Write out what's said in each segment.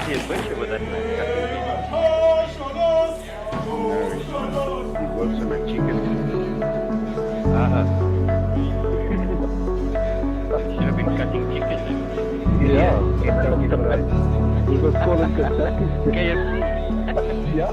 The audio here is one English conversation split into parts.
he adventure with that man? No, he works on a chicken. Should have been cutting chicken. Yeah, Kentucky Fried. He was calling Kentucky. KFC. Yeah.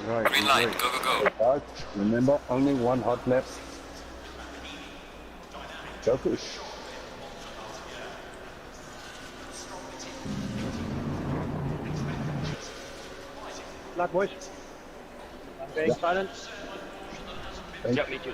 Right. Green light, go, go, go. But remember, only one hot lap. Go push. Luck, boys. I'm very silent. Thank Yep, me too.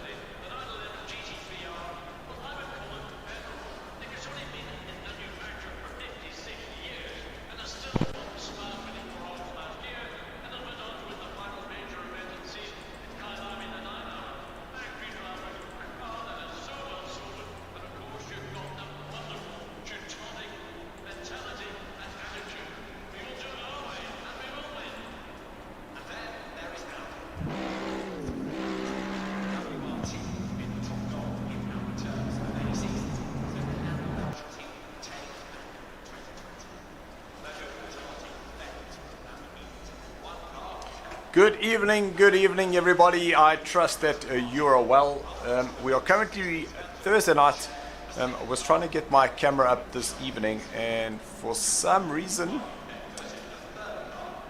Good evening everybody. I trust that you are well. We are currently Thursday night. I was trying to get my camera up this evening and for some reason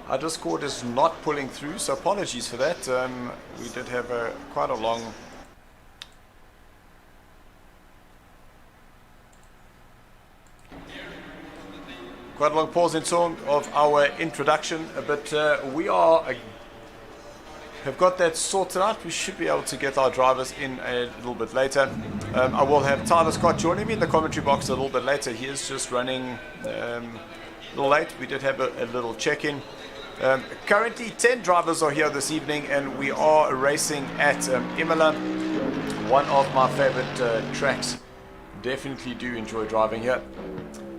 our Discord is not pulling through, so apologies for that. We did have quite a long pause in terms of our introduction, but we have got that sorted out. We should be able to get our drivers in a little bit later. I will have Tyler Scott joining me in the commentary box a little bit later. He is just running a little late. We did have a little check-in. Currently 10 drivers are here this evening and we are racing at Imola, one of my favorite tracks. Definitely do enjoy driving here.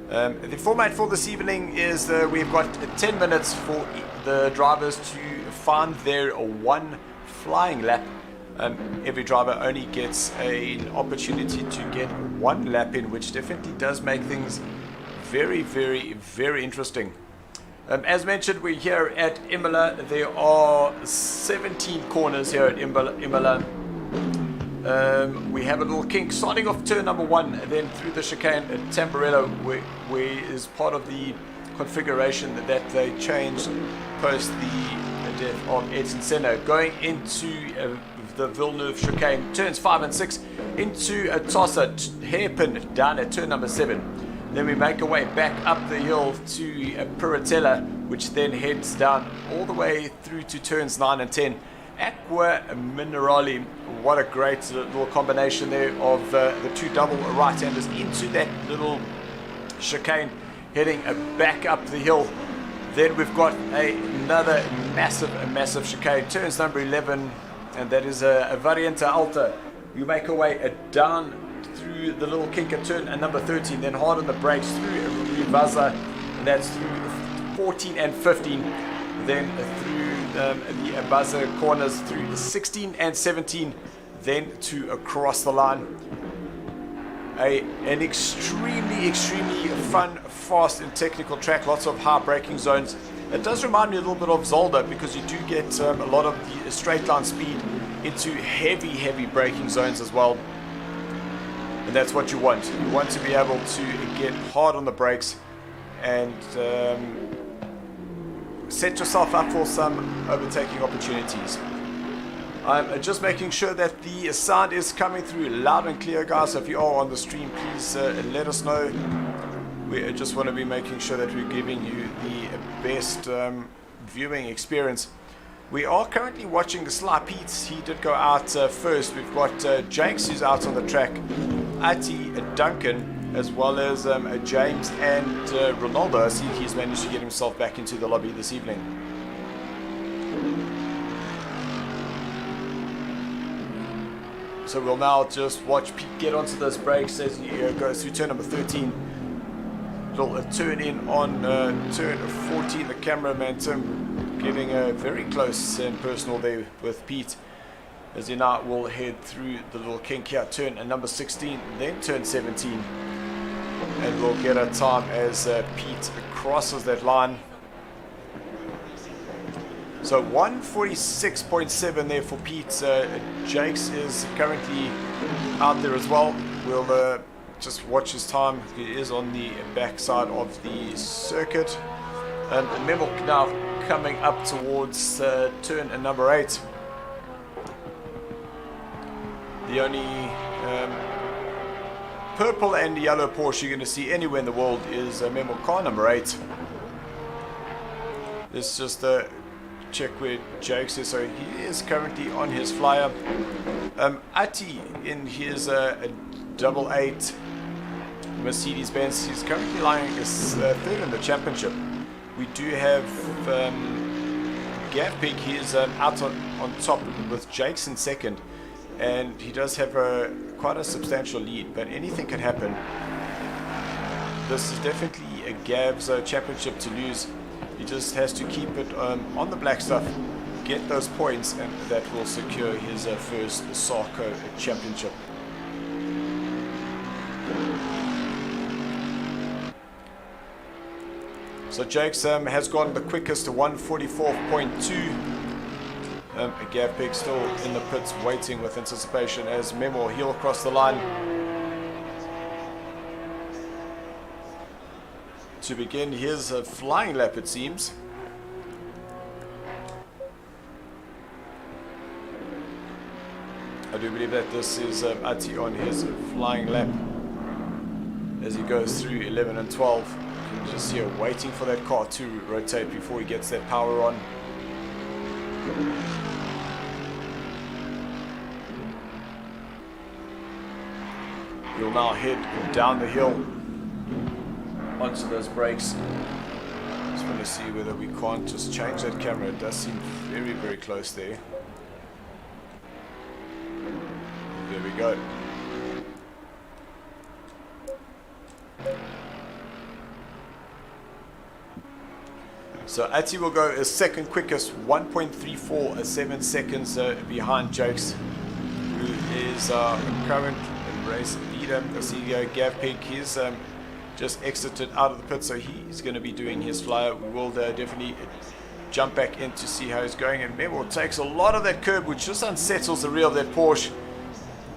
The format for this evening is we've got 10 minutes for the drivers to find their one flying lap. Every driver only gets an opportunity to get one lap in, which definitely does make things very interesting. As mentioned, we're here at Imola. There are 17 corners here at Imola. We have a little kink starting off turn number 1, and then through the chicane at Tamburello, where is part of the configuration that they changed post the death of Edson Senna, going into the Villeneuve chicane, turns 5 and 6, into a tosser, hairpin down at turn number 7. Then we make our way back up the hill to Piratella, which then heads down all the way through to turns 9 and 10. Aqua Minerali, what a great little combination there of the two double right-handers into that little chicane, heading back up the hill. Then we've got another massive chicane, turns number 11, and that is a Variante Alta. We make our way down through the little kink at turn number 13, then hard on the brakes through Rivaza, and that's through 14 and 15, then through the buzzer corners through 16 and 17, then to across the line. An extremely fun, fast and technical track, lots of high braking zones. It does remind me a little bit of Zolder, because you do get a lot of the straight line speed into heavy braking zones as well. And that's what you want. You want to be able to get hard on the brakes and set yourself up for some overtaking opportunities. I'm just making sure that the sound is coming through loud and clear, guys. So if you are on the stream, please let us know. We just want to be making sure that we're giving you the best viewing experience. We are currently watching Sly Pete. He did go out first. We've got Jakes, who's out on the track, Ati, Duncan, as well as James and Ronaldo. I see he's managed to get himself back into the lobby this evening. So we'll now just watch Pete get onto those brakes as he goes through turn number 13. Little turn in on turn 14. The cameraman Tim getting very close and personal there with Pete, as he now will head through the little kink here. Turn number 16, then turn 17. And we'll get a time as Pete crosses that line. So 146.7 there for Pete. Jakes is currently out there as well. We'll just watch his time. He is on the backside of the circuit. Memo now coming up towards turn number 8. The only purple and yellow Porsche you're going to see anywhere in the world is Memo car number 8. Let's just check where Jakes is. So he is currently on his flyer. Ati in his 88 Mercedes-Benz. He's currently lying third in the championship. We do have GavPig. He's out on top with Jakes in second, and he does have quite a substantial lead, but anything can happen. This is definitely a Gav's championship to lose. He just has to keep it on the black stuff, get those points, and that will secure his first SARCO championship. So Jakes has gone the quickest to 144.2. GavPig still in the pits waiting with anticipation as Memo he'll across the line to begin his flying lap, it seems. I do believe that this is Ati on his flying lap as he goes through 11 and 12. You can just see her waiting for that car to rotate before he gets that power on. He'll now head down the hill onto those brakes. Just want to see whether we can't just change that camera. It does seem very, very close there. There we go. So Ati will go as second quickest, 1.347 seconds behind Jakes, who is current race leader. The CEO GavPig, he's just exited out of the pit, so he's going to be doing his flyer. We will definitely jump back in to see how he's going. And Memo takes a lot of that curb, which just unsettles the rear of that Porsche.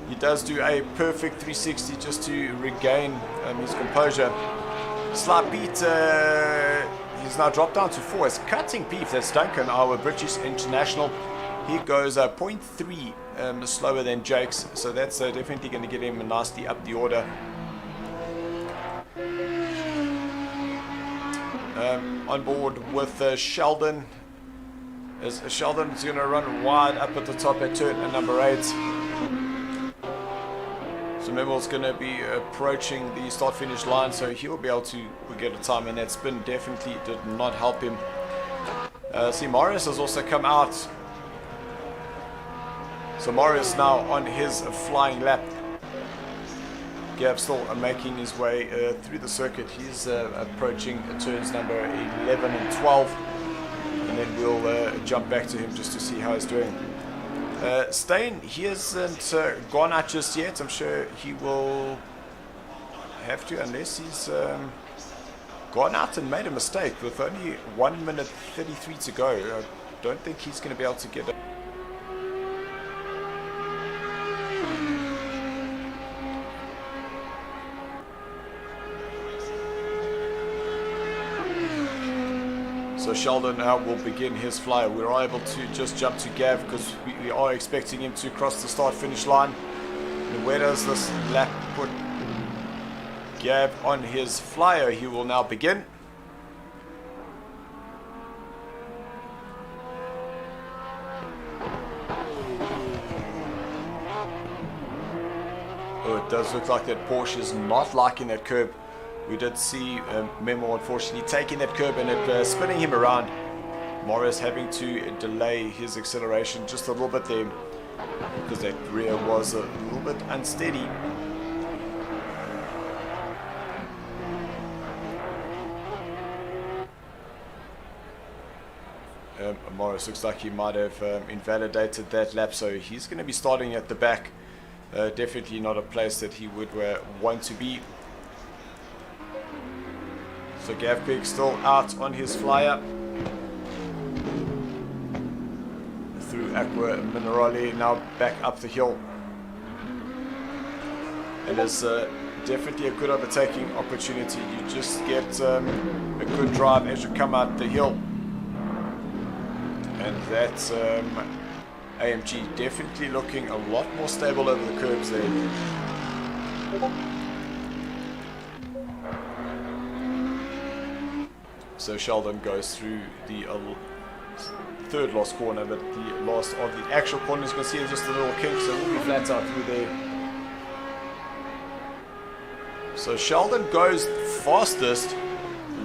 He does do a perfect 360 just to regain his composure. Sly Pete, he's now dropped down to 4. It's cutting beef. That's Duncan, our British international. He goes 0.3 slower than Jakes, so that's definitely going to get him nicely up the order. On board with Sheldon, as Sheldon's going to run wide up at the top at turn number 8. So Memo's going to be approaching the start-finish line, so he'll be able to get a time, and that spin definitely did not help him. See, Marius has also come out. So Marius now on his flying lap. Gav still making his way through the circuit. He's approaching turns number 11 and 12. And then we'll jump back to him just to see how he's doing. Stain, he hasn't gone out just yet. I'm sure he will have to, unless he's gone out and made a mistake with only 1 minute 33 to go. I don't think he's going to be able to get it. So Sheldon now will begin his flyer. We're able to just jump to Gav because we are expecting him to cross the start-finish line. And where does this lap put Gav on his flyer? He will now begin. Oh, it does look like that Porsche is not liking that curb. We did see Memo unfortunately taking that curb and it spinning him around. Morris having to delay his acceleration just a little bit there because that rear was a little bit unsteady. Morris looks like he might have invalidated that lap, so he's going to be starting at the back. Definitely not a place that he would want to be. So GavPig still out on his flyer. Through Aqua Minerale, now back up the hill. And it's definitely a good overtaking opportunity. You just get a good drive as you come out the hill. And that's AMG definitely looking a lot more stable over the curbs there. So Sheldon goes through the third last corner, but the last of the actual corners, you can see just a little kink, so we'll be flat out through there. So Sheldon goes fastest,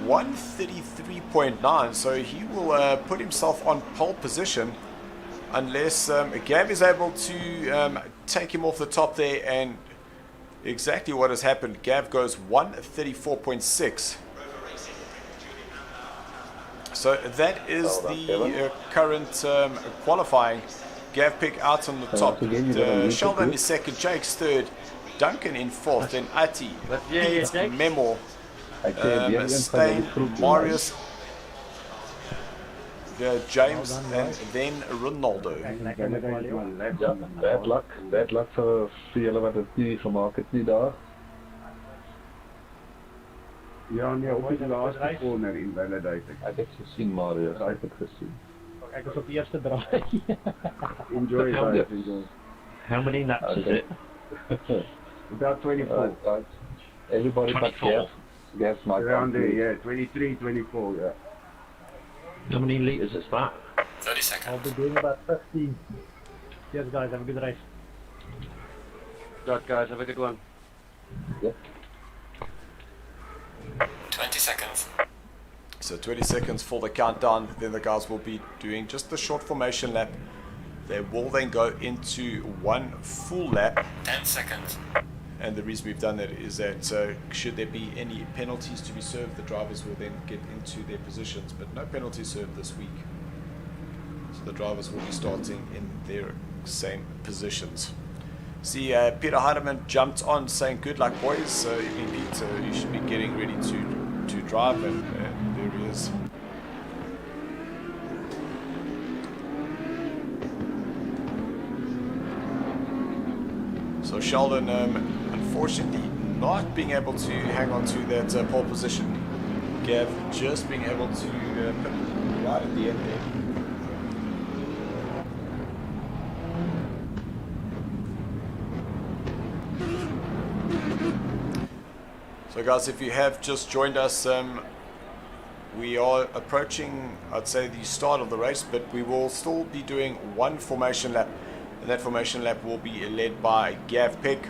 133.9, so he will put himself on pole position unless Gav is able to take him off the top there, and exactly what has happened. Gav goes 134.6. So that is the current qualifying. GavPig out on the top. Sheldon is second, Jake's third, Duncan in fourth, then Ati, Pete, Memo, Stein, Marius, James, and then Ronaldo. Bad luck vir julle wat dit nie gemaak het nie daar. Ja, nee, op die laaste corner invalidated. Ek het gesien, Marius, ek het gesien. Ek was op die eerste draai. Enjoy guys, enjoy. How many laps is it? About 24. Everybody but Gas might around there, yeah, 23, 24, yeah. How many litres is that? 30 seconds. I'll be doing about 15. Cheers guys, have a good race. Good guys, have a good one. Yeah. 20 seconds. So 20 seconds for the countdown. Then the guys will be doing just the short formation lap. They will then go into one full lap. 10 seconds. And the reason we've done that is that should there be any penalties to be served, the drivers will then get into their positions. But no penalties served this week. So the drivers will be starting in their same positions. See, Peter Heidemann jumped on saying good luck boys. So Pete, you should be getting ready to drive, and there he is. So Sheldon unfortunately not being able to hang on to that pole position. Gav just being able to right at the end there. So guys, if you have just joined us, we are approaching, I'd say, the start of the race, but we will still be doing one formation lap, and that formation lap will be led by GavPig.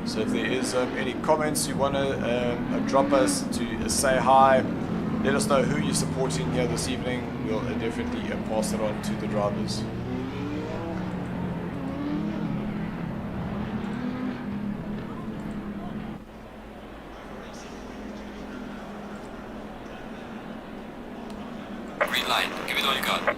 So if there is any comments you want to drop us to say hi, let us know who you're supporting here this evening. We'll definitely pass it on to the drivers. Green light, give it all you got.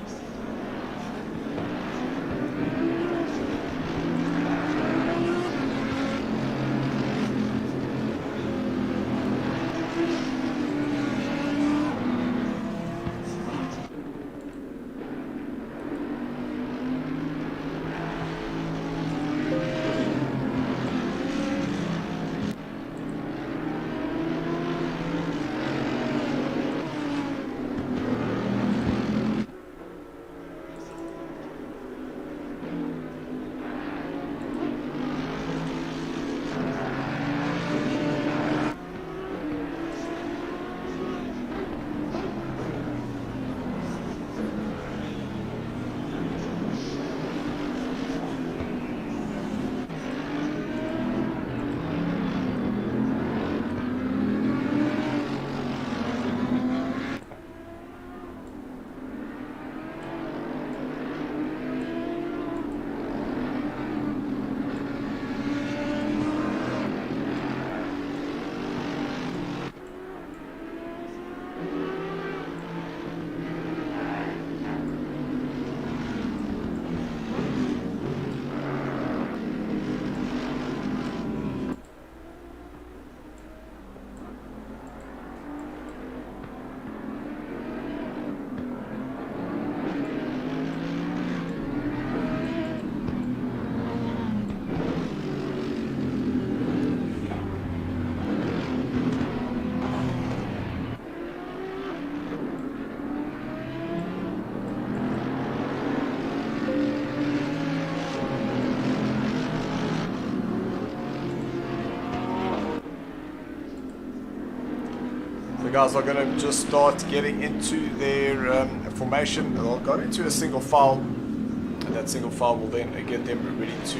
The guys are going to just start getting into their formation. They'll go into a single file, and that single file will then get them ready to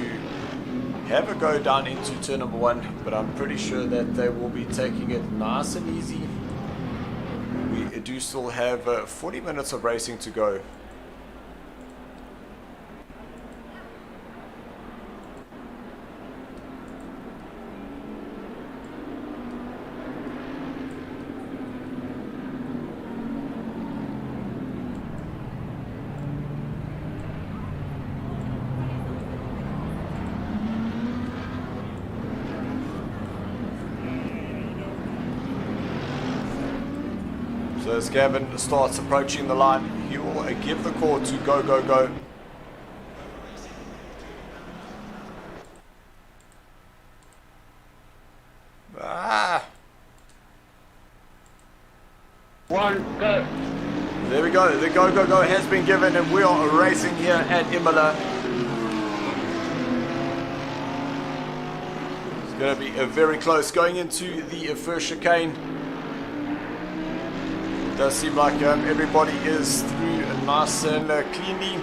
have a go down into turn number 1. But I'm pretty sure that they will be taking it nice and easy. We do still have 40 minutes of racing to go. So as Gavin starts approaching the line, he will give the call to go, go, go. One, go. There we go. The go, go, go has been given, and we are racing here at Imola. It's going to be very close going into the first chicane. Does seem like everybody is through nice and cleanly.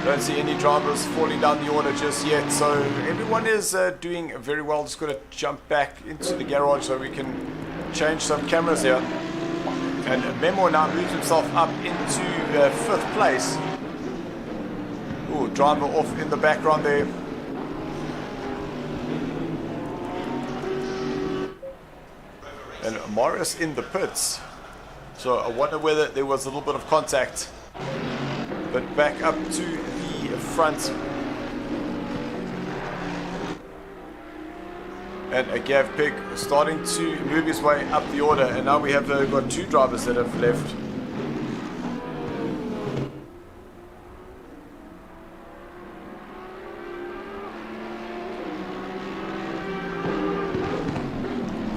Don't see any drivers falling down the order just yet, so everyone is doing very well. Just going to jump back into the garage so we can change some cameras here. And Memo now moves himself up into 5th place. Ooh, driver off in the background there. And Morris in the pits. So I wonder whether there was a little bit of contact. But back up to the front. And a GavPig starting to move his way up the order. And now we have got 2 drivers that have left.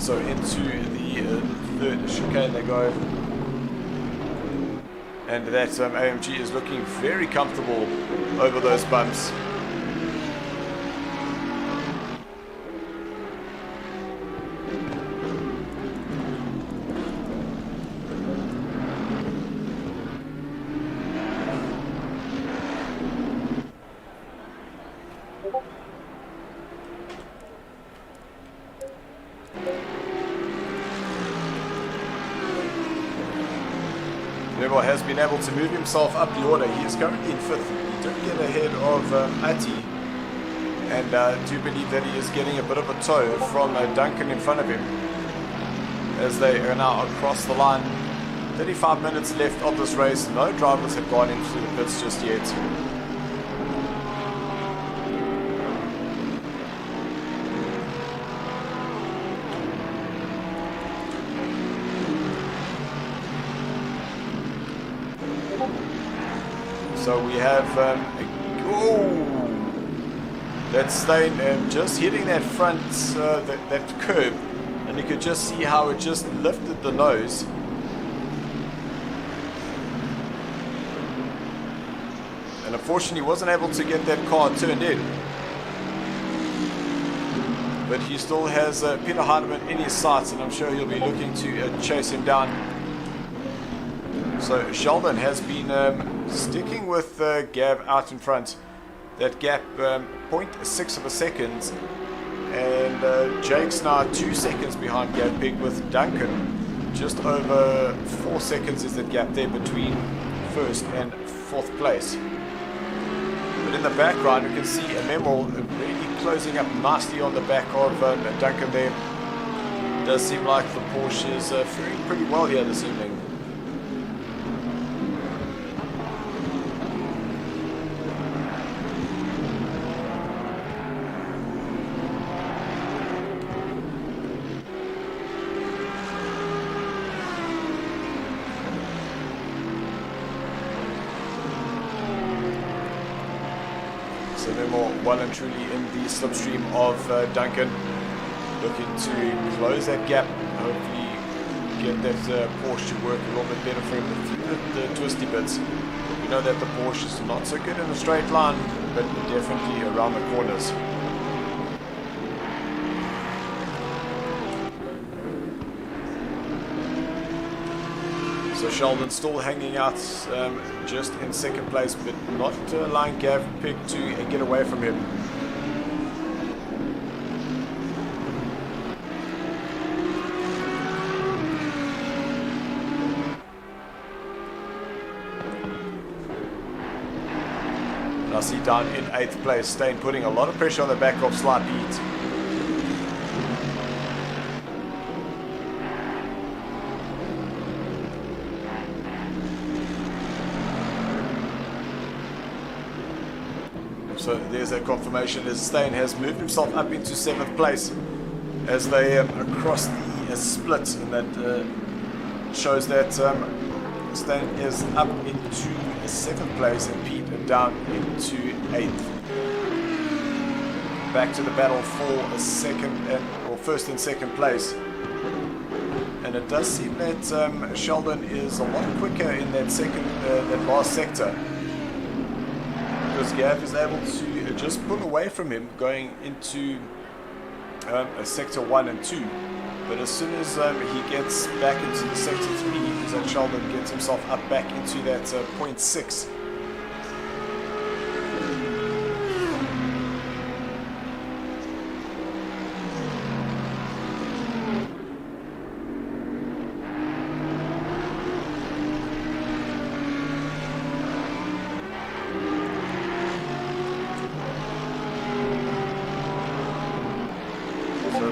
So into the 3rd chicane they go. And that AMG is looking very comfortable over those bumps. Memo has been able to move himself up the order. He is currently in 5th. He did get ahead of Ati, and do believe that he is getting a bit of a tow from Duncan in front of him as they are now across the line. 35 minutes left of this race. No drivers have gone into the pits just yet. So we have that stain just hitting that front, that curb, and you could just see how it just lifted the nose. And unfortunately wasn't able to get that car turned in. But he still has Peter Hardeman in his sights, and I'm sure he'll be looking to chase him down. So Sheldon has been sticking with Gav out in front. That gap 0.6 of a second, and Jake's now 2 seconds behind GavPig with Duncan. Just over 4 seconds is that gap there between 1st and 4th place. But in the background you can see a Memo really closing up nicely on the back of Duncan there. It does seem like the Porsche is faring pretty well here this evening. Well and truly in the slipstream of Duncan, looking to close that gap, hopefully get that Porsche to work a little bit better for him through the twisty bits. We know that the Porsche is not so good in a straight line, but definitely around the corners. Sheldon still hanging out just in second place, but not allowing GavPig to get away from him. And I see down in 8th place, Stain putting a lot of pressure on the back of Slight Beat. So there's a confirmation as Stain has moved himself up into 7th place as they across the split, and that shows that Stain is up into 7th place and Pete down into 8th. Back to the battle for a first and second place, and it does seem that Sheldon is a lot quicker in that that last sector, because Gav is able to just pull away from him going into sector 1 and 2. But as soon as he gets back into the sector 3, is that Sheldon gets himself up back into that 0.6.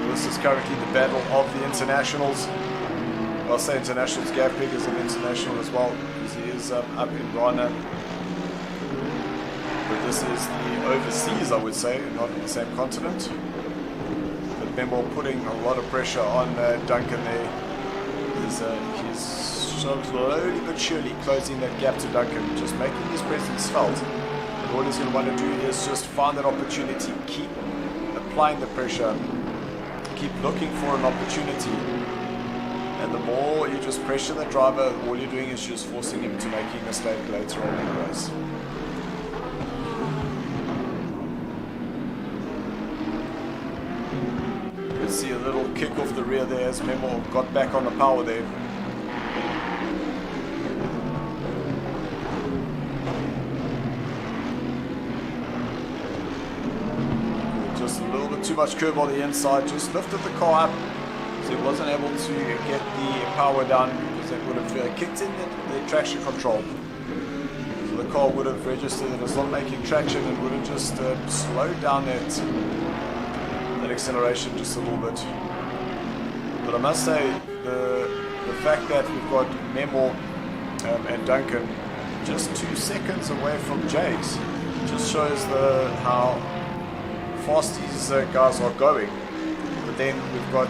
This is currently the battle of the internationals. I'll say internationals. GavPig is an international as well, because he is up in Ghana. But this is the overseas, I would say, not on the same continent. But Memo putting a lot of pressure on Duncan there. He's slowly but surely closing that gap to Duncan, just making his presence felt. And all he's going to want to do is just find that opportunity, keep applying the pressure, keep looking for an opportunity, and the more you just pressure the driver, all you're doing is just forcing him to making a mistake later on in the race. You can see a little kick off the rear there as Memo got back on the power there. Too much curb on the inside, just lifted the car up, so he wasn't able to get the power down, because that would have kicked in the traction control. So the car would have registered that it's not making traction and would have just slowed down that acceleration just a little bit. But I must say, the fact that we've got Memo and Duncan just 2 seconds away from Jace just shows how fast these guys are going. But then we've got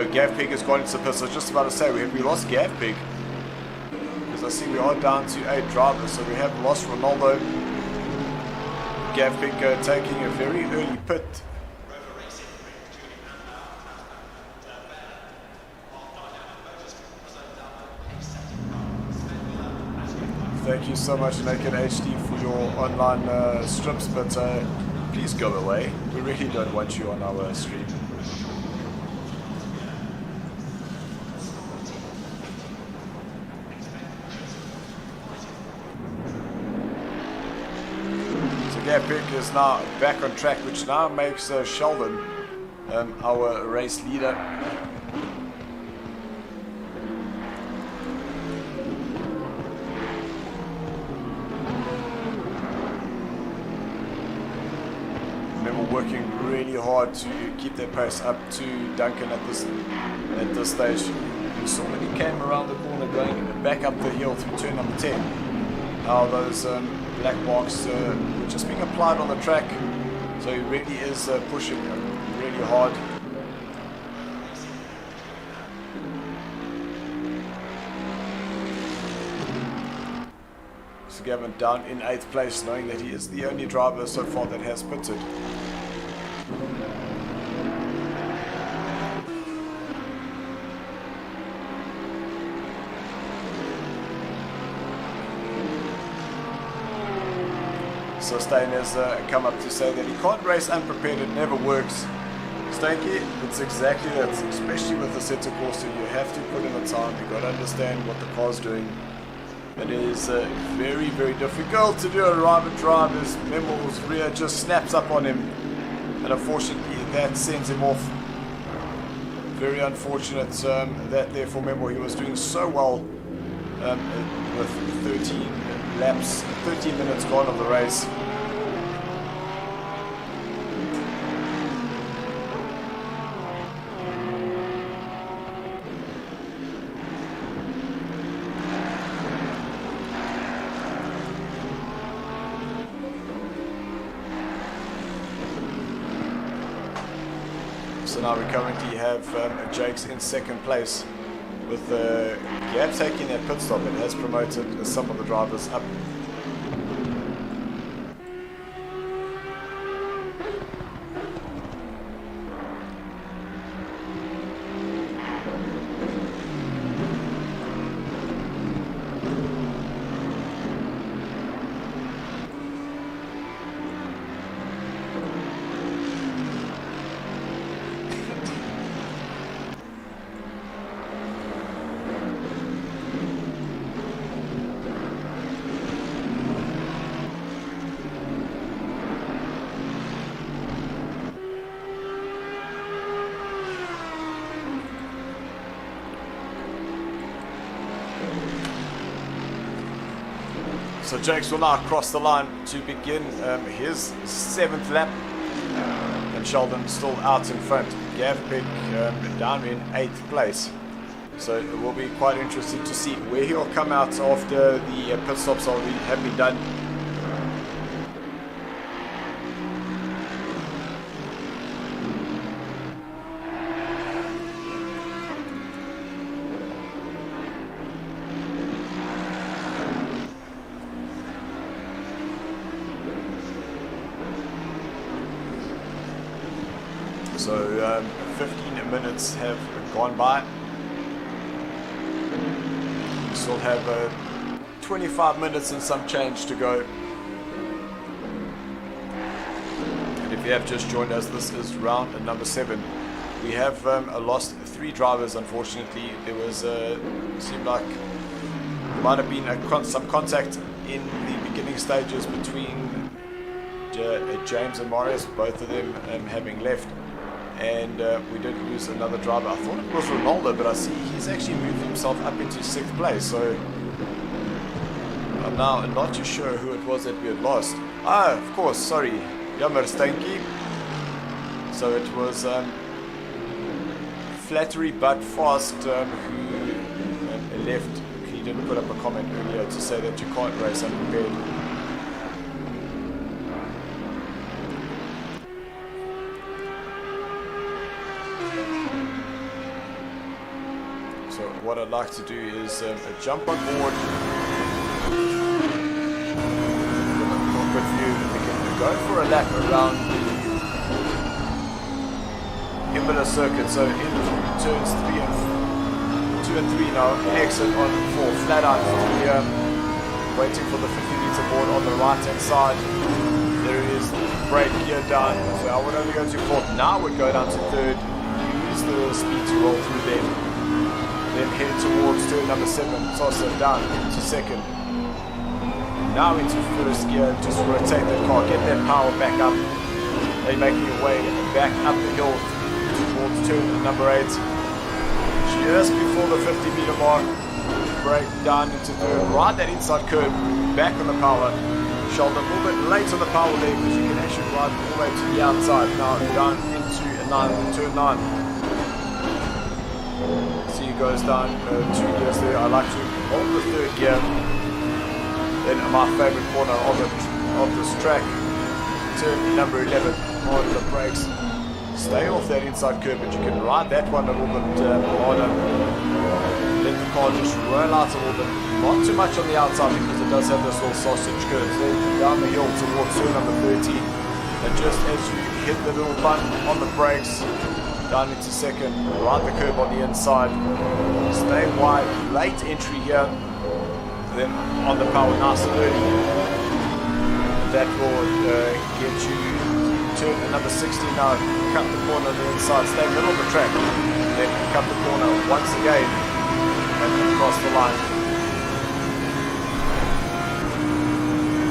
GavPig has gone into the pits. I was just about to say, we lost GavPig, because I see we are down to 8 drivers, so we have lost Ronaldo. GavPig taking a very early pit. Thank you so much, Naked HD, for your online strips, but please go away. We really don't want you on our stream. So GavPig is now back on track, which now makes Sheldon our race leader. Working really hard to keep their pace up to Duncan at this stage. You saw when he came around the corner going back up the hill through turn number 10, how those black marks were just being applied on the track. So he really is pushing really hard. So Gavin down in 8th place, knowing that he is the only driver so far that has pitted. So Stain has come up to say that he can't race unprepared, it never works. Stanky, it's exactly that, especially with the center course, you have to put in the time, you've got to understand what the car's doing. It is very, very difficult to do a drive and drive as Memo's rear just snaps up on him, and unfortunately that sends him off. Very unfortunate that there for Memo. He was doing so well with 13 laps, 13 minutes gone of the race. So now we currently have Jake's in second place with Gav taking that pit stop. It has promoted some of the drivers up. So Jakes will now cross the line to begin his 7th lap, and Sheldon still out in front. GavPig down in 8th place. So it will be quite interesting to see where he'll come out after the pit stops already have been done. So 15 minutes have gone by. We still have 25 minutes and some change to go. And if you have just joined us, this is round number 7. We have lost 3 drivers, unfortunately. There was, seemed like there might have been some contact in the beginning stages between James and Marius, both of them having left. And we did lose another driver. I thought it was Ronaldo, but I see he's actually moved himself up into 6th place. So I'm now not too sure who it was that we had lost. Ah, of course, sorry, Jammer Stanky. So it was Flattery but Fast who left. He didn't put up a comment earlier to say that you can't race unprepared. So what I'd like to do is jump on board with a cockpit view, and we can go for a lap around the Imola circuit. So in turns 2 and 3 now, exit on 4, flat out here, waiting for the 50-meter board on the right hand side. There is brake gear down, so I would only go to 4th. Now I would go down to 3rd, use the speed to roll through them. Then head towards turn number 7, toss it down into 2nd. Now into 1st gear, just rotate the car, get that power back up. Then making your way back up the hill towards turn number 8. Just before the 50-meter mark, brake down into 3rd, right that inside curve, back on the power. Shoulder a little bit late on the power there because you can actually ride all the way to the outside. Now down into turn 9. Goes down 2 gears there. I like to hold the 3rd gear. Then my favorite corner of this track, turn number 11 on the brakes. Stay off that inside curve, but you can ride that one a little bit harder. Let the car just roll out a little bit, not too much on the outside because it does have this little sausage curve. Then down the hill towards turn number 13, and just as you hit the little button on the brakes, down into 2nd, ride the curb on the inside, stay wide, late entry here, then on the power nice and early. That will get you turn number 16 now, cut the corner on the inside, stay middle of the track, then cut the corner once again, and then cross the line.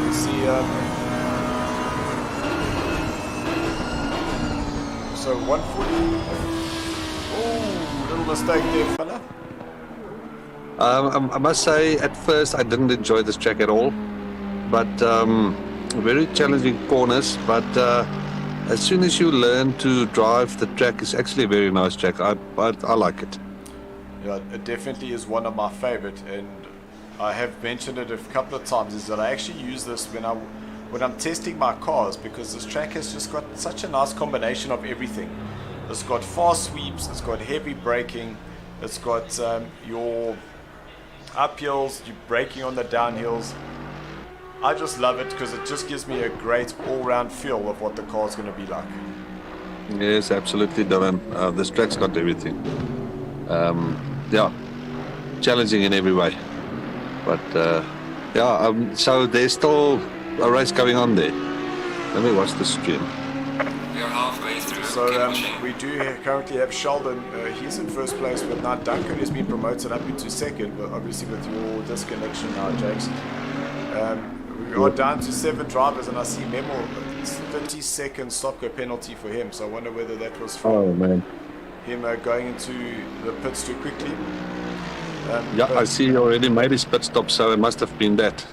You see, so 140. Oh, little mistake there, fella. I must say, at first I didn't enjoy this track at all, but very challenging corners. But as soon as you learn to drive the track, it's actually a very nice track. I like it. Yeah, it definitely is one of my favorite, and I have mentioned it a couple of times. Is that I actually use this when I'm testing my cars, because this track has just got such a nice combination of everything. It's got fast sweeps, it's got heavy braking, it's got your uphills, you're braking on the downhills. I just love it because it just gives me a great all-round feel of what the car's going to be like. Yes, absolutely, Dylan. This track's got everything. Yeah, challenging in every way. But so there's still a race going on there. Let me watch the stream. We are halfway through. So we do currently have Sheldon. He's in first place, but now Duncan has been promoted up into second. But obviously with your disconnection now, Jakes. We are down to 7 drivers, and I see Memo. It's 30-second stop-go penalty for him. So I wonder whether that was from him going into the pits too quickly. I see he already made his pit stop, so it must have been that.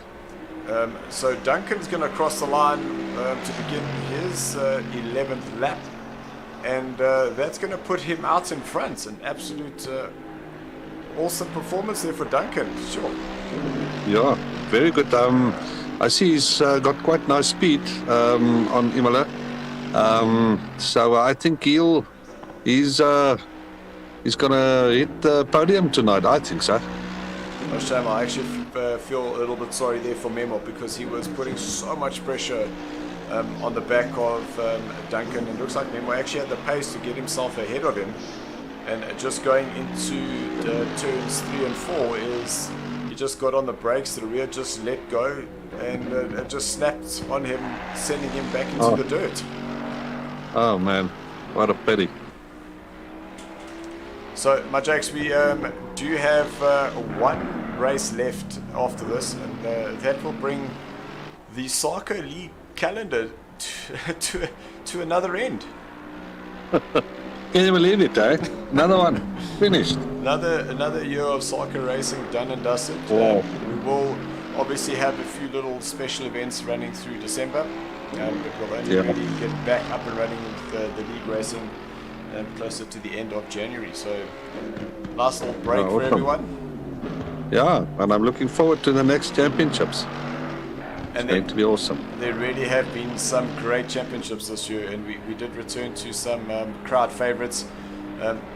So Duncan's going to cross the line to begin his 11th lap, and that's going to put him out in front. An absolute awesome performance there for Duncan, sure. Yeah, very good. I see he's got quite nice speed on Imola. So I think he's gonna hit the podium tonight. I think so. No shame. I actually feel a little bit sorry there for Memo, because he was putting so much pressure on the back of Duncan. It looks like Memo actually had the pace to get himself ahead of him, and just going into turns 3 and 4 is he just got on the brakes, the rear just let go, and it just snapped on him, sending him back into the dirt. Oh man, what a pity. So, my Jakes, we do have one race left after this, and that will bring the SARCO League calendar to another end. Can you believe it, eh? Another one, finished. Another year of SARCO racing done and dusted. Wow. We will obviously have a few little special events running through December, but we'll only really get back up and running with the league racing closer to the end of January. So nice little break for everyone. Yeah, and I'm looking forward to the next championships. It's going to be awesome. There really have been some great championships this year, and we did return to some crowd favourites,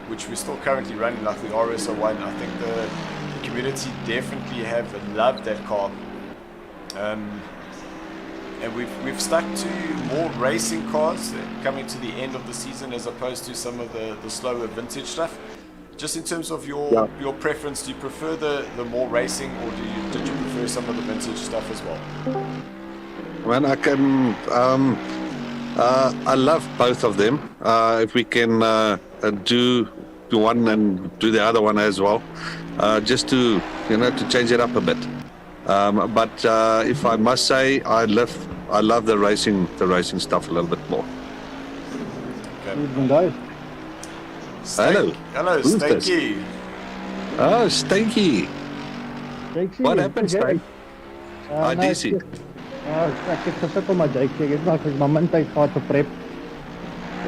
which we're still currently running, like the RS01. I think the community definitely have loved that car. And we've stuck to more racing cars coming to the end of the season, as opposed to some of the slower vintage stuff. Just in terms of your preference, do you prefer the more racing, or did you prefer some of the vintage stuff as well? When I can, I love both of them. If we can do one and do the other one as well, just to to change it up a bit. But if I must say, I love the racing stuff a little bit more. Okay. Evening, guys. Hello. Hello, Who's Stanky. this? Oh, Stanky. What happened, Stanky? DC. Ek het gesit om my Jakes, ek het maar vir my mintyd gehad vir prep.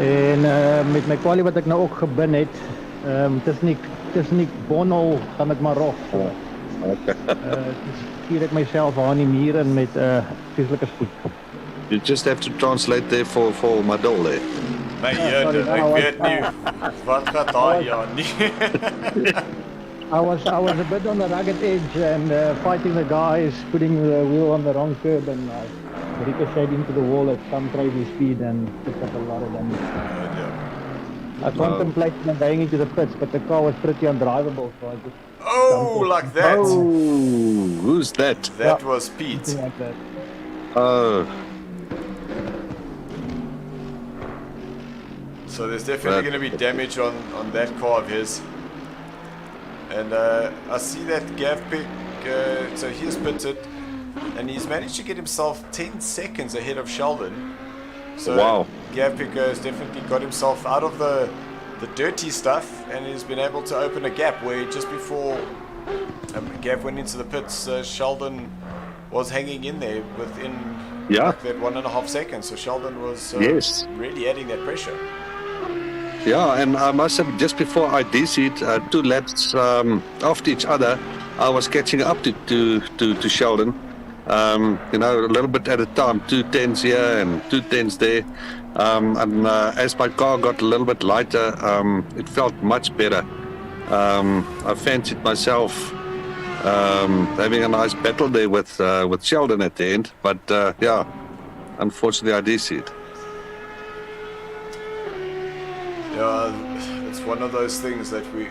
En met my kwalie wat ek nou ook gebin het, dis nie Bono gaan ek maar rog. So. Stuur ek myself aan die muur in met vreeslike spoed. You just have to translate there for Madol there. Nee, ek weet nie wat gaat daar ja nie. I was a bit on the rugged edge and fighting the guys, putting the wheel on the wrong curb, and ricocheted into the wall at some crazy speed and picked up a lot of damage. I contemplated going into the pits, but the car was pretty undrivable, so I just like that. Oh, who's that? That was Pete. like that. Oh. So there's definitely going to be damage on that car of his. And I see that GavPig, so he's pitted, and he's managed to get himself 10 seconds ahead of Sheldon. So Wow. GavPig has definitely got himself out of the dirty stuff, and he's been able to open a gap where just before Gav went into the pits, Sheldon was hanging in there within like that 1.5 seconds. So Sheldon was really adding that pressure. Yeah, and I must have, just before I DC'd 2 laps after each other, I was catching up to Sheldon. You know, a little bit at a time, 2 tenths here and 2 tenths there. And as my car got a little bit lighter, it felt much better. I fancied myself having a nice battle there with Sheldon at the end, but yeah, unfortunately I DC'd. Yeah, it's one of those things that we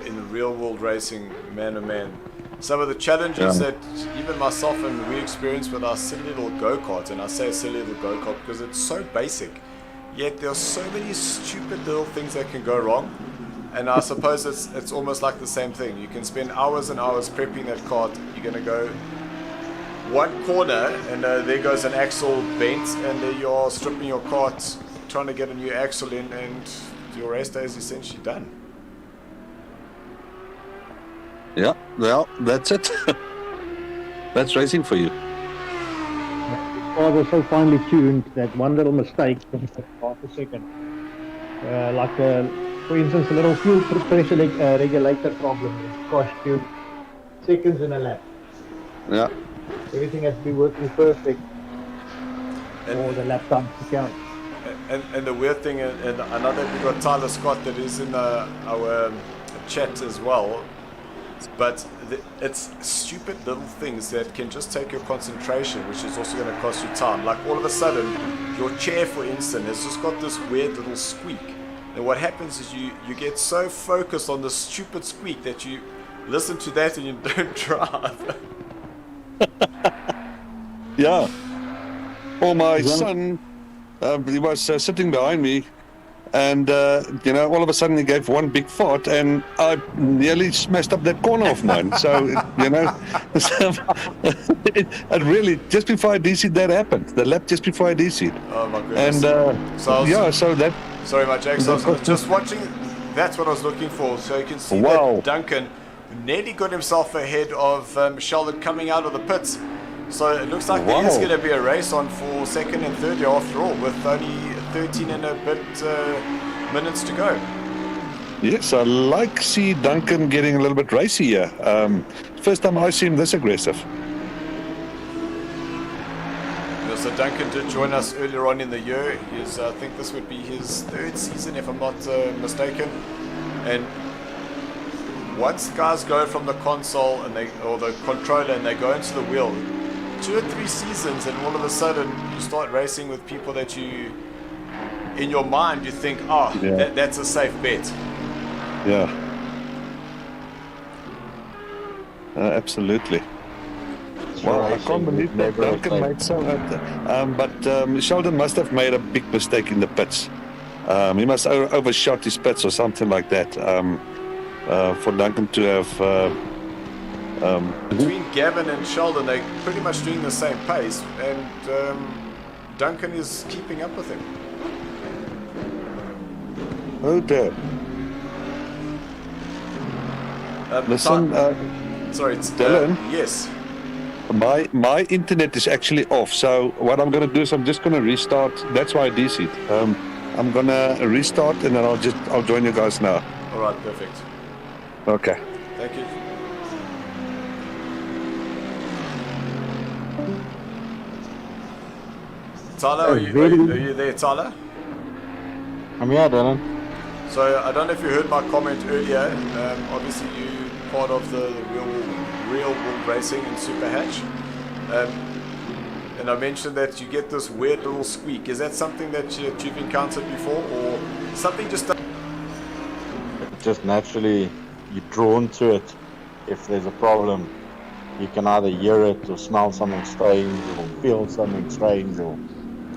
in the real world racing, man to man, some of the challenges that even myself and we experience with our silly little go-karts, and I say silly little go-kart because it's so basic, yet there are so many stupid little things that can go wrong. And I suppose it's almost like the same thing. You can spend hours and hours prepping that kart. You're going to go one corner and there goes an axle bent, and there you are stripping your kart, trying to get a new axle in, and your race day is essentially done. Yeah, well, that's it. That's racing for you. Cars are so finely tuned that one little mistake can take half a second. For instance, a little fuel pressure regulator problem will cost you seconds in a lap. Yeah. Everything has to be working perfect for the lap time to count. And the weird thing, and I know that we've got Tyler Scott that is in our chat as well, but it's stupid little things that can just take your concentration, which is also going to cost you time. Like all of a sudden, your chair, for instance, has just got this weird little squeak. And what happens is you get so focused on the stupid squeak that you listen to that and you don't drive. Yeah. Or my son, he was sitting behind me, and you know, all of a sudden he gave one big fart, and I nearly smashed up that corner of mine. So you know, it really, just before I DC'd, that happened. The lap just before I DC'd. Oh my goodness. And so that. Sorry, my Jax, I was just watching. That's what I was looking for. So you can see that Duncan nearly got himself ahead of Sheldon coming out of the pits. So it looks like there is going to be a race on for second and third year after all, with only 13 and a bit minutes to go. Yes, I like see Duncan getting a little bit racy here. First time I see him this aggressive. So Duncan did join us earlier on in the year. I think this would be his 3rd season, if I'm not mistaken. And once guys go from the console or the controller and they go into the wheel, 2 or 3 seasons, and all of a sudden you start racing with people that you, in your mind, you think, that's a safe bet. Yeah. Absolutely. Well, I can't believe that Duncan made so but Sheldon must have made a big mistake in the pits. He must have overshot his pits or something like that, for Duncan to have... Between Gavin and Sheldon, they're pretty much doing the same pace, and Duncan is keeping up with him. Oh dear. Listen, sorry, it's Dylan. Yes. My internet is actually off, so what I'm going to do is I'm just going to restart. That's why I DC'd. I'm going to restart, and then I'll join you guys now. All right, perfect. Okay. Thank you. Tyler, are you there, Tyler? I'm here, Dylan. So I don't know if you heard my comment earlier. Obviously, you part of the real world racing in Super Hatch, and I mentioned that you get this weird little squeak. Is that something that you've encountered before, or something just? Just naturally, you're drawn to it. If there's a problem, you can either hear it or smell something strange or feel something strange, or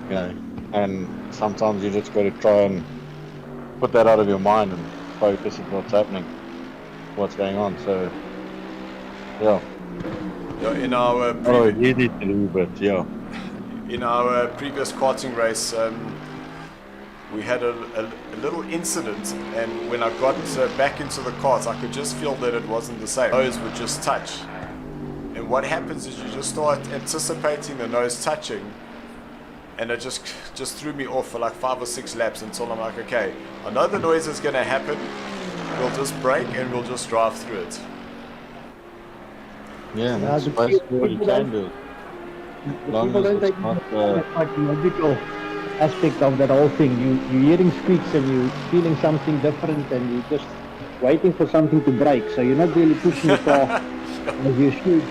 you know. And sometimes you just got to try and put that out of your mind and focus on what's happening, what's going on. So, yeah. Yeah, in our Oh, easy to do, but yeah. in our previous karting race, we had a little incident, and when I got back into the kart, I could just feel that it wasn't the same. Nose would just touch, and what happens is you just start anticipating the nose touching, and it just threw me off for like 5 or 6 laps until I'm like, okay, I know the noise is going to happen, we'll just brake and we'll just drive through it. Yeah, that's basically what you can do. As long as it's not, psychological aspect of that whole thing. You're hearing squeaks and you're feeling something different, and you're just waiting for something to break. So you're not really pushing the car as you should.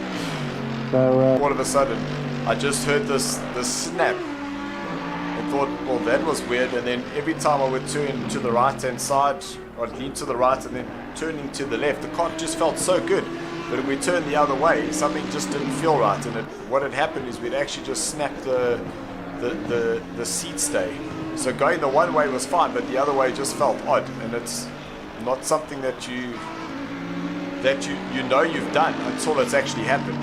So all of a sudden, I just heard this snap and thought, well, that was weird. And then every time I would turn to the right hand side, I'd lean to the right and then turning to the left, the car just felt so good. But if we turned the other way, something just didn't feel right. And what had happened is we'd actually just snapped the seat stay. So going the one way was fine, but the other way just felt odd. And it's not something that you know you've done until it's actually happened.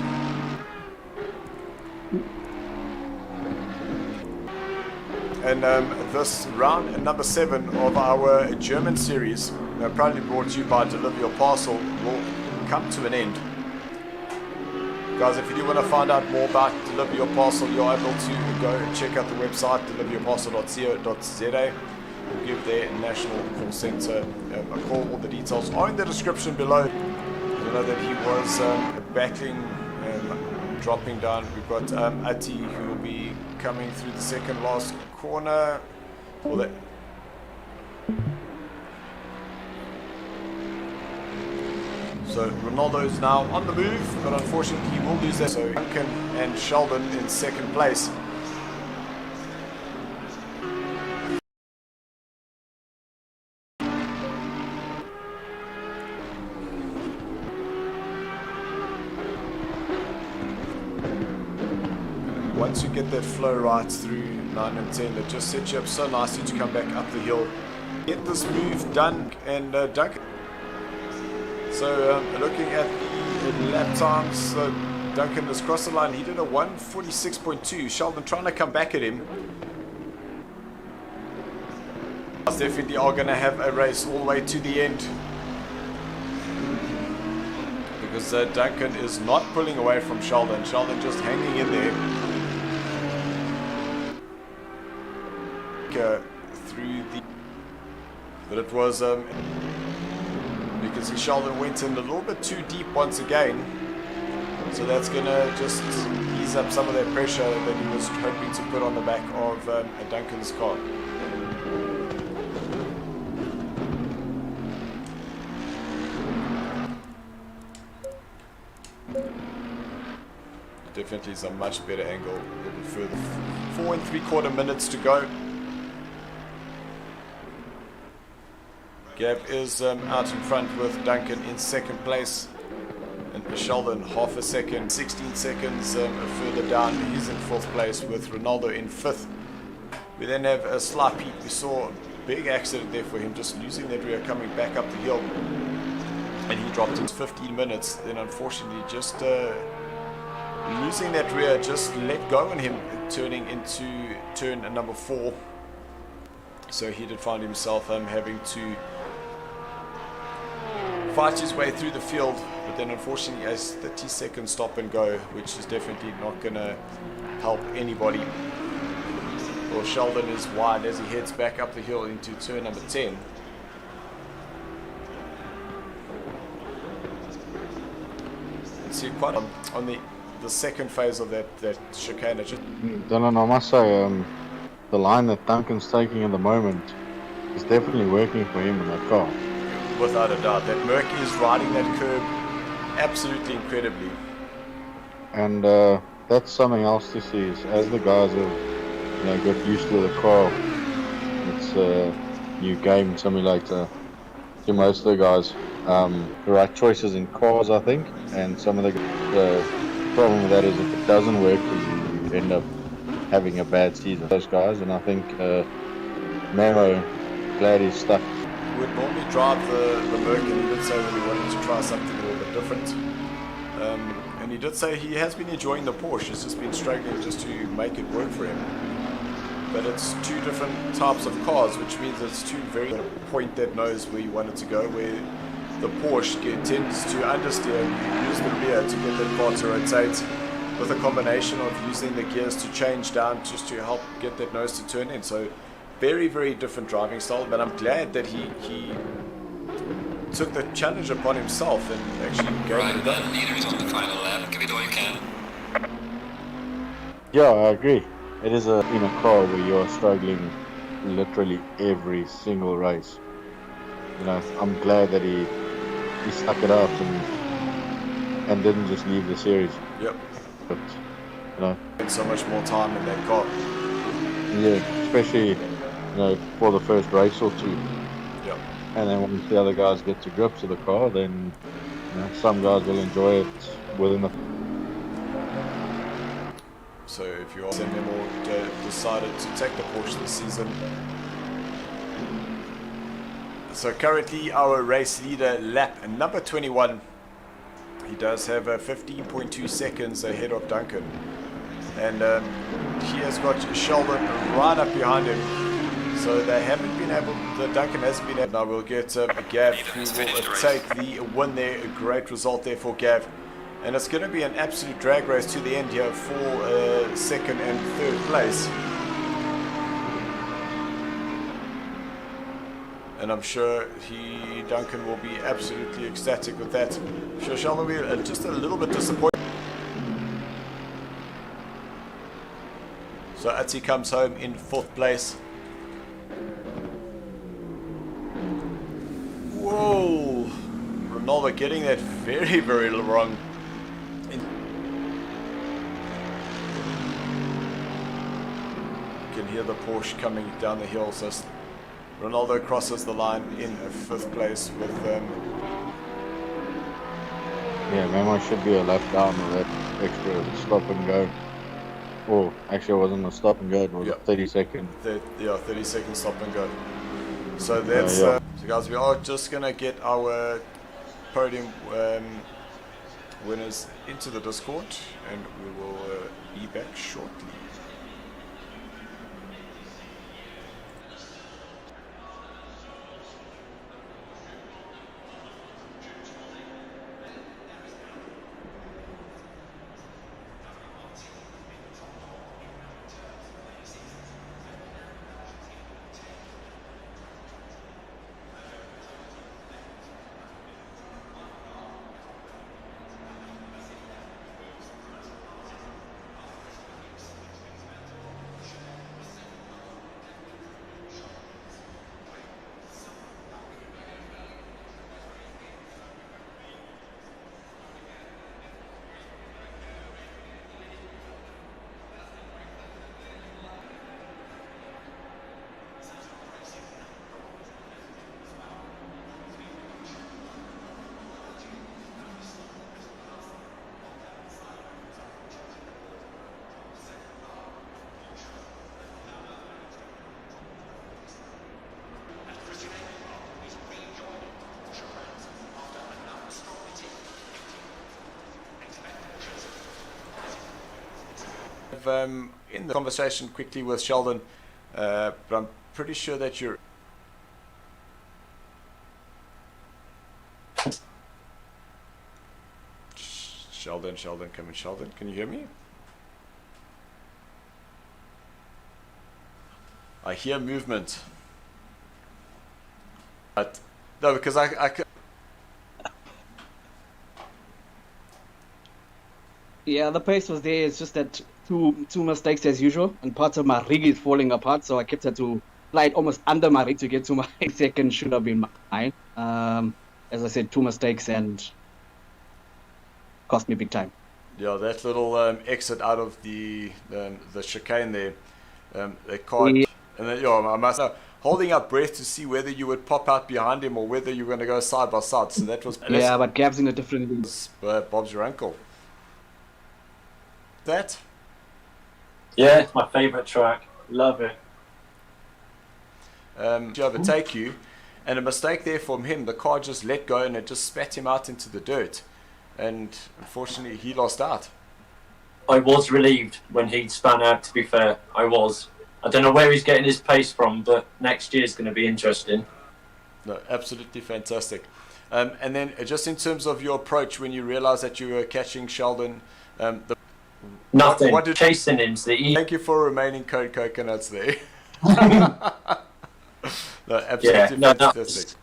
And this round number 7 of our German series, proudly brought to you by Deliver Your Parcel, will come to an end. Guys, if you do want to find out more about Deliver Your Parcel, you're able to go and check out the website deliveryourparcel.co.za. We'll give their national call center a call. All the details are in the description below. You know that he was battling, dropping down. We've got Ati, who will be coming through the second last corner. So Ronaldo is now on the move, but unfortunately he will lose that. So Duncan and Sheldon in second place. Once you get that flow right through 9 and 10, it just sets you up so nicely to come back up the hill. Get this move done, and Duncan. So looking at the lap times, Duncan has crossed the line. He did a 1:46.2. Sheldon trying to come back at him. Definitely are going to have a race all the way to the end, because Duncan is not pulling away from Sheldon. Sheldon just hanging in there. Through the, but it was because Sheldon went in a little bit too deep once again, so that's gonna just ease up some of that pressure that he was hoping to put on the back of Duncan's car. Definitely is a much better angle, a little bit further. 4 3/4 minutes to go. Gav is out in front with Duncan in second place, and Sheldon half a second, 16 seconds further down. He's in fourth place with Ronaldo in fifth. We then have a slight peak. We saw a big accident there for him, just losing that rear coming back up the hill, and he dropped in 15 minutes. Then unfortunately just losing that rear just let go on him, turning into turn number 4. So he did find himself having to fight his way through the field, but then unfortunately a 30-second stop and go, which is definitely not going to help anybody. Well, Sheldon is wide as he heads back up the hill into turn number 10. And see quite on the second phase of that chicane. Dylan, I must say, the line that Duncan's taking at the moment is definitely working for him in that car. Without a doubt, that Merc is riding that curb absolutely incredibly. And that's something else to see, is as the guys have got used to the car, it's a new game simulator to most of the guys. The right choices in cars, I think, and some of the problem with that is if it doesn't work, you end up having a bad season, those guys. And I think Memo glad he's stuck. He would normally drive the Merc, and he did say that he wanted to try something a little bit different. And he did say he has been enjoying the Porsche, he's just been struggling just to make it work for him. But it's two different types of cars, which means it's two very point that knows where you want it to go, where the Porsche tends to understeer, you use the rear to get that car to rotate, with a combination of using the gears to change down just to help get that nose to turn in. So very, very different driving style, but I'm glad that he took the challenge upon himself and actually gave Right, it a then go. leaders on the final lap. Give it all you can. Yeah, I agree. It is in a car where you're struggling literally every single race. You know, I'm glad that he stuck it out and didn't just leave the series. Yep. But you know, And so much more time in that car. yeah, especially for the first race or two. Yep. And then once the other guys get to grips with the car, then some guys will enjoy it within the. So if you are them or decided to take the Porsche this season. So currently our race leader, lap number 21, he does have 15.2 seconds ahead of Duncan. And he has got Sheldon right up behind him. So they haven't been able, Duncan hasn't been able. Now we'll get Gav, who will take the win there. A great result there for Gav. And it's going to be an absolute drag race to the end here for second and third place. And I'm sure Duncan will be absolutely ecstatic with that. I'm sure Sheldon will be just a little bit disappointed. So Atsi comes home in fourth place. Whoa! Ronaldo getting that very, very wrong. You can hear the Porsche coming down the hill. So Ronaldo crosses the line in fifth place with Yeah, Memo should be a lap down with that extra stop and go. Or actually, it wasn't a stop and go, it was a 30-second. 30-second stop and go. So that's yeah. so guys, we are just gonna get our podium winners into the Discord, and we will be back shortly. In the conversation quickly with Sheldon, but I'm pretty sure that you're Sheldon, come in. Sheldon, can you hear me? I hear movement, but no, because I could. Yeah, the pace was there. It's just that two mistakes as usual, and parts of my rig is falling apart, so I kept it to fly it almost under my rig to get to my second. Should have been mine. As I said, two mistakes and cost me big time. Yeah, that little exit out of the chicane there, they can't. Yeah. And then, I must holding up breath to see whether you would pop out behind him or whether you were going to go side by side. So that was Yeah, but Gav's in a different league. Bob's your uncle. That? Yeah, it's my favourite track. Love it. to overtake you, and a mistake there from him, the car just let go and it just spat him out into the dirt, and unfortunately he lost out. I was relieved when he spun out, to be fair. I was. I don't know where he's getting his pace from, but next year's going to be interesting. No, absolutely fantastic. And then just in terms of your approach when you realized that you were catching Sheldon, Nothing. what did, Chasing him's the easy. thank you for remaining Code Coconuts there. No, absolutely fantastic.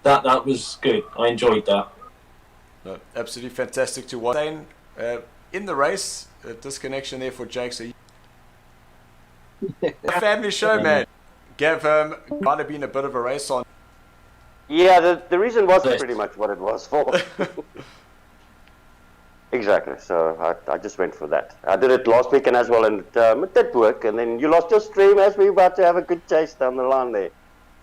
That was good. I enjoyed that. No, absolutely fantastic to watch. In the race, disconnection there for Jake. So family show, man. Gav, might have been a bit of a race on. Yeah, the reason was pretty much what it was for. Exactly, so I just went for that. I did it last weekend as well, and it did work. And then you lost your stream as we were about to have a good chase down the line there.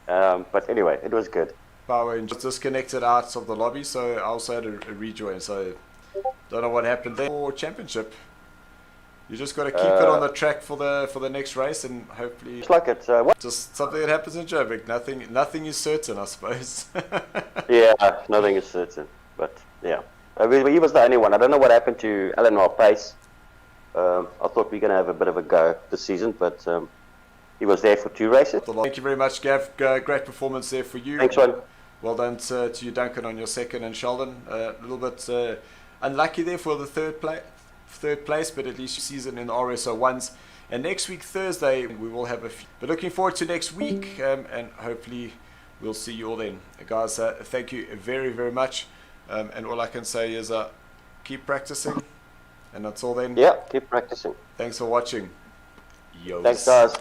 But anyway, it was good. Power and just disconnected out of the lobby, so I also had a rejoin. So don't know what happened there. For championship, you just got to keep it on the track for the next race, and hopefully It's like it's just something that happens in GavPig. Nothing is certain, I suppose. yeah, nothing is certain. But yeah, he was the only one. I don't know what happened to Eleanor Pace. I thought we were going to have a bit of a go this season, but he was there for 2 races. Thank you very much, Gav. Great performance there for you. Thanks, Ron. Well done to you, Duncan, on your second, and Sheldon. A little bit unlucky there for the third place, but at least your season in the RSO ones. And next week, Thursday, we will have a few. But looking forward to next week, and hopefully we'll see you all then. Guys, thank you very, very much. And all I can say is keep practicing. And until then, Yeah, keep practicing. thanks for watching. Yo. Thanks, guys.